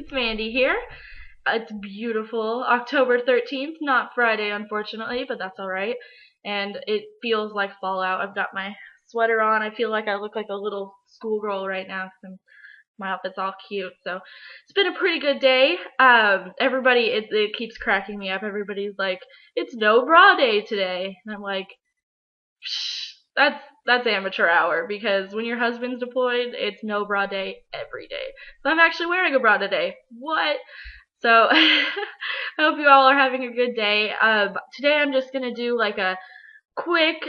It's Mandy here. It's beautiful. October 13th, not Friday, unfortunately, but that's alright. And it feels like fall out. I've got my sweater on. I feel like I look like a little schoolgirl right now because my outfit's all cute. So it's been a pretty good day. Everybody, it keeps cracking me up. Everybody's like, it's no bra day today. And I'm like, that's amateur hour because when your husband's deployed, it's no bra day every day. So I'm actually wearing a bra today. What? So I hope you all are having a good day. Today I'm just gonna do like a quick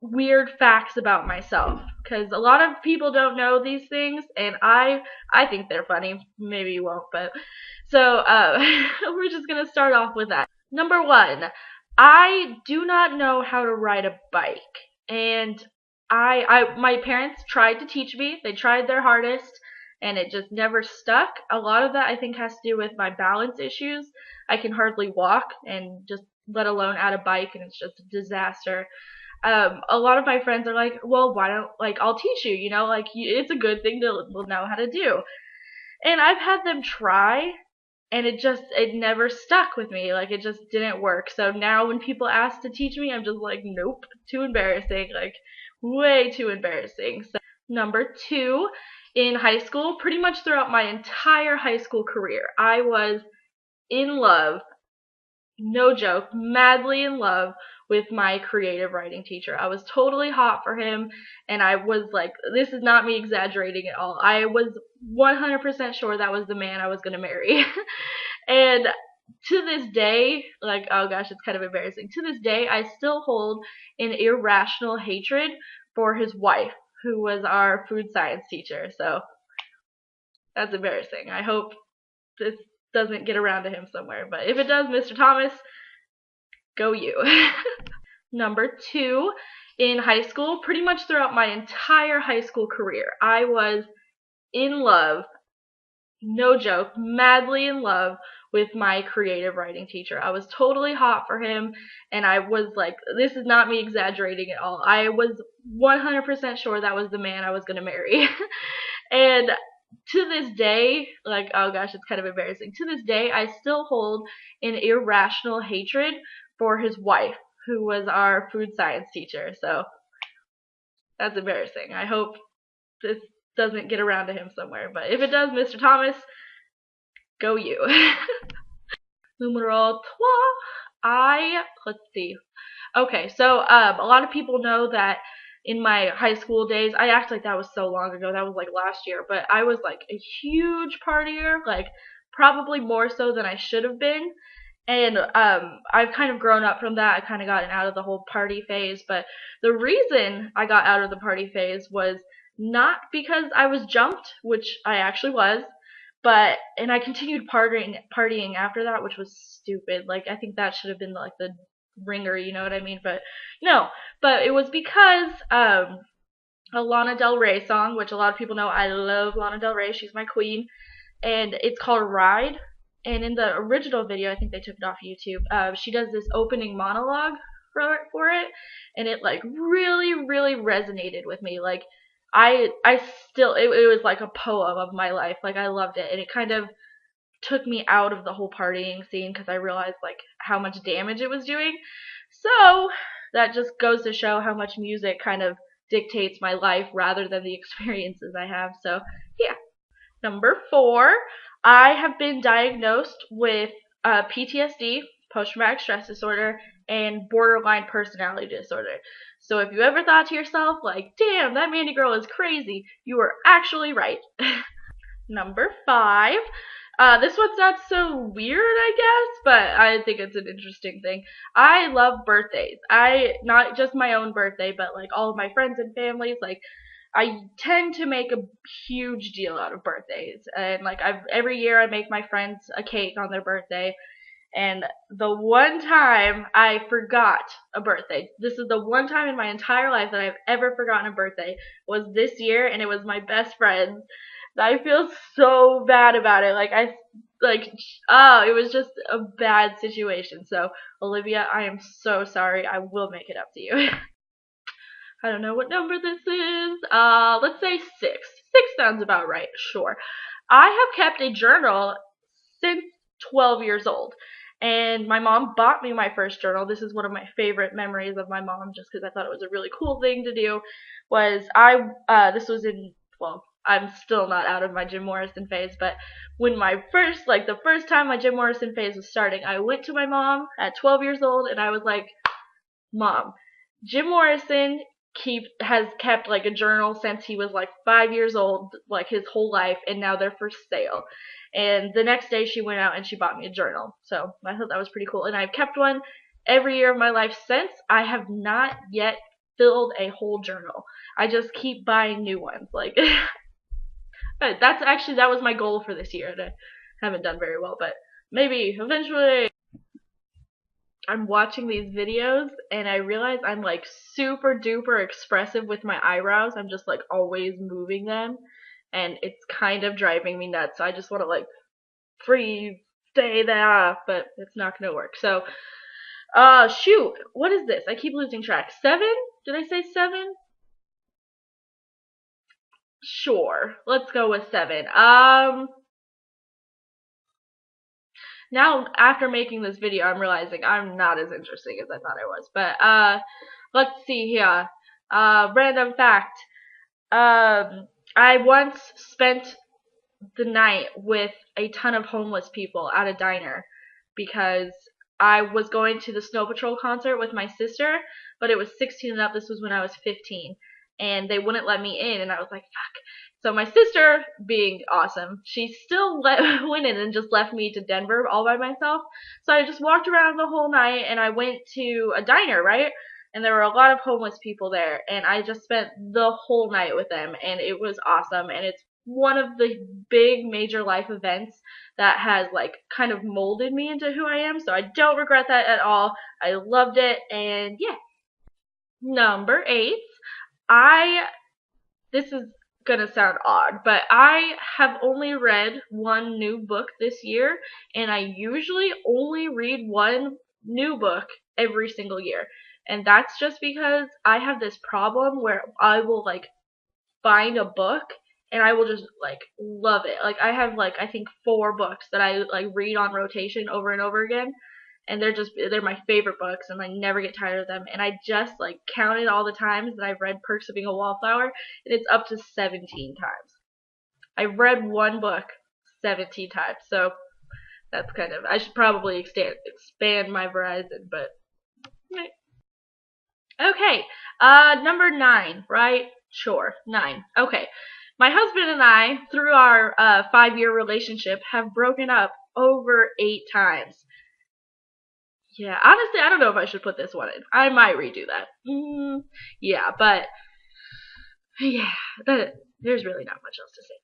weird facts about myself because a lot of people don't know these things and I think they're funny. Maybe you won't, but so we're just gonna start off with that. Number one, I do not know how to ride a bike, and my parents tried to teach me. They tried their hardest, and it just never stuck. A lot of that I think has to do with my balance issues. I can hardly walk, and just let alone add a bike, and it's just a disaster. A lot of my friends are like, well, why don't, like, I'll teach you, like, it's a good thing to know how to do. And I've had them try, and it never stuck with me. Like, it just didn't work. So now when people ask to teach me, I'm just like, nope, too embarrassing. Like, way too embarrassing. So, number two, in high school, pretty much throughout my entire high school career, I was in love, no joke, madly in love with my creative writing teacher. I was totally hot for him, and I was like, this is not me exaggerating at all. I was 100% sure that was the man I was going to marry. And to this day, like, oh gosh, it's kind of embarrassing. To this day, I still hold an irrational hatred for his wife, who was our food science teacher. So that's embarrassing. I hope this doesn't get around to him somewhere. But if it does, Mr. Thomas, go you. Number two, in high school, pretty much throughout my entire high school career, I was in love, no joke, madly in love with my creative writing teacher. I was totally hot for him, and I was like, this is not me exaggerating at all. I was 100% sure that was the man I was going to marry. And to this day, like, oh gosh, it's kind of embarrassing. To this day, I still hold an irrational hatred for his wife, who was our food science teacher. So that's embarrassing. I hope this doesn't get around to him somewhere. But if it does, Mr. Thomas, go you. Numéro trois. Let's see. Okay, so a lot of people know that in my high school days, I act like that was so long ago. That was like last year, but I was like a huge partier, like probably more so than I should have been. And I've kind of grown up from that. I kind of gotten out of the whole party phase, but the reason I got out of the party phase was not because I was jumped, which I actually was, and I continued partying after that, which was stupid. Like, I think that should have been like the ringer, you know what I mean? But no, but it was because a Lana Del Rey song, which a lot of people know I love Lana Del Rey. She's my queen, and it's called Ride. And in the original video, I think they took it off YouTube, she does this opening monologue for it, and it like really, really resonated with me. Like, I still, it was like a poem of my life. Like, I loved it, and it kind of took me out of the whole partying scene because I realized like how much damage it was doing. So that just goes to show how much music kind of dictates my life rather than the experiences I have. So yeah. Number four, I have been diagnosed with PTSD, post-traumatic stress disorder, and borderline personality disorder. So if you ever thought to yourself, like, damn, that Mandy girl is crazy, you were actually right. Number five, this one's not so weird, I guess, but I think it's an interesting thing. I love birthdays. Not just my own birthday, but like all of my friends and families, like, I tend to make a huge deal out of birthdays, and like every year I make my friends a cake on their birthday. And the one time I forgot a birthday, this is the one time in my entire life that I've ever forgotten a birthday, was this year, and it was my best friend's. I feel so bad about it. It was just a bad situation. So, Olivia, I am so sorry. I will make it up to you. I don't know what number this is. Let's say 6. 6 sounds about right, sure. I have kept a journal since 12 years old. And my mom bought me my first journal. This is one of my favorite memories of my mom, just because I thought it was a really cool thing to do. This was in, well, I'm still not out of my Jim Morrison phase, but when the first time my Jim Morrison phase was starting, I went to my mom at 12 years old, and I was like, Mom, Jim Morrison has kept like a journal since he was like 5 years old, like his whole life, and now they're for sale. And the next day she went out and she bought me a journal. So I thought that was pretty cool. And I've kept one every year of my life since. I have not yet filled a whole journal. I just keep buying new ones. Like that was my goal for this year, and I haven't done very well, but maybe eventually. I'm watching these videos and I realize I'm like super duper expressive with my eyebrows. I'm just like always moving them, and it's kind of driving me nuts. So I just want to like freeze, stay there, but it's not gonna work. So, shoot, what is this? I keep losing track. 7? Did I say 7? Sure, let's go with 7. Now, after making this video, I'm realizing I'm not as interesting as I thought I was. But, let's see here. Random fact. I once spent the night with a ton of homeless people at a diner because I was going to the Snow Patrol concert with my sister, but it was 16 and up. This was when I was 15. And they wouldn't let me in, and I was like, fuck. So my sister, being awesome, she still went in and just left me to Denver all by myself. So I just walked around the whole night, and I went to a diner, right? And there were a lot of homeless people there, and I just spent the whole night with them, and it was awesome. And it's one of the big major life events that has like kind of molded me into who I am. So I don't regret that at all. I loved it, and yeah. Number 8. This is gonna sound odd, but I have only read one new book this year, and I usually only read one new book every single year. And that's just because I have this problem where I will like find a book and I will just like love it. Like I have like I think 4 books that I like read on rotation over and over again, and they're my favorite books, and I never get tired of them. And I just like counted all the times that I've read Perks of Being a Wallflower, and it's up to 17 times. I've read one book 17 times, so that's kind of, I should probably expand my horizon, but okay. Number 9, right? Sure, 9. Okay. My husband and I, through our 5-year relationship, have broken up over 8 times. Yeah, honestly, I don't know if I should put this one in. I might redo that. Yeah, but yeah, there's really not much else to say.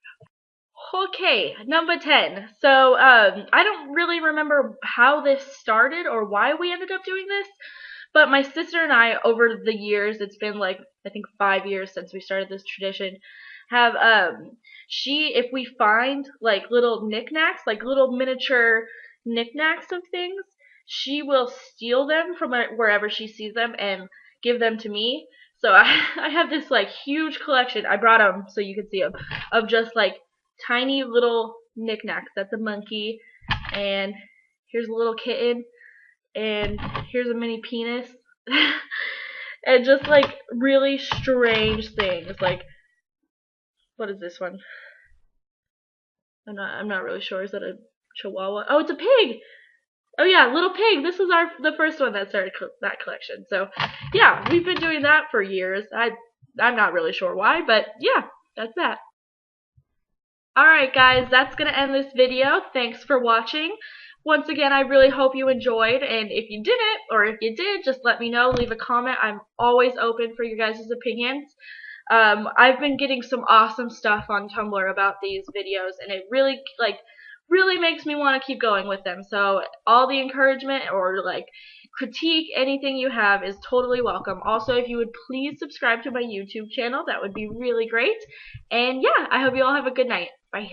Okay, number 10. So, I don't really remember how this started or why we ended up doing this, but my sister and I, over the years, it's been like, I think 5 years since we started this tradition, have, if we find like little knickknacks, like little miniature knickknacks of things, she will steal them from wherever she sees them and give them to me. So I have this like huge collection. I brought them so you can see them, of just like tiny little knickknacks. That's a monkey, and here's a little kitten, and here's a mini penis, and just like really strange things. Like, what is this one? I'm not really sure. Is that a chihuahua? Oh, it's a pig. Oh yeah, little pig. This was the first one that started that collection. So yeah, we've been doing that for years. I'm not really sure why, but yeah, that's that. Alright guys, that's gonna end this video. Thanks for watching. Once again, I really hope you enjoyed, and if you didn't, or if you did, just let me know. Leave a comment. I'm always open for your guys' opinions. I've been getting some awesome stuff on Tumblr about these videos, and it really makes me want to keep going with them. So all the encouragement or like critique, anything you have is totally welcome. Also, if you would please subscribe to my YouTube channel, that would be really great. And yeah, I hope you all have a good night. Bye.